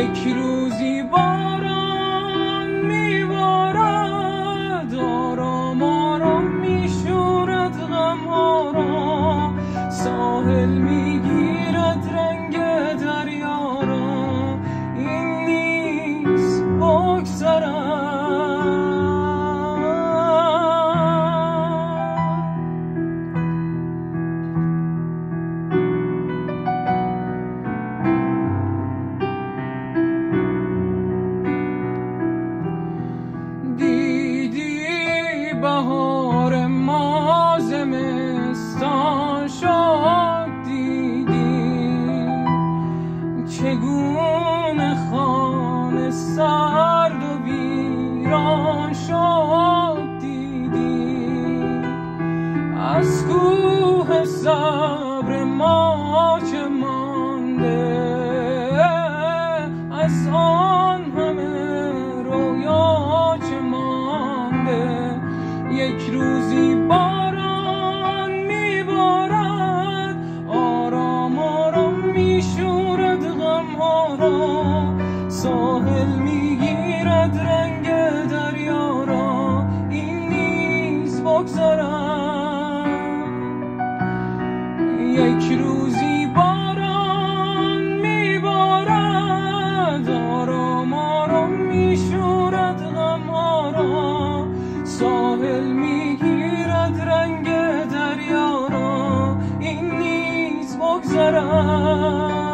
یک روزی باران میبارد، آرام آرام میشورد غمها را، ساحل میگیرد رنگ دریا را، این نیز بگذرد. بهار ما زمستان شد، دیدی چگونه خانه سرد و ویران شد، دیدی از کوه صبر ما چه مانده، از آن همه رویا چه مانده. یک روزی باران میبارد، آرام آرام میشورد غمها را، ساحل میگیرد رنگ دریا را، این نیز بگذرد. یک روزی باران میبارد، آرام آرام میشورد غمها را، ساحل میگیرد رنگ دریا را، این نیز بگذرد.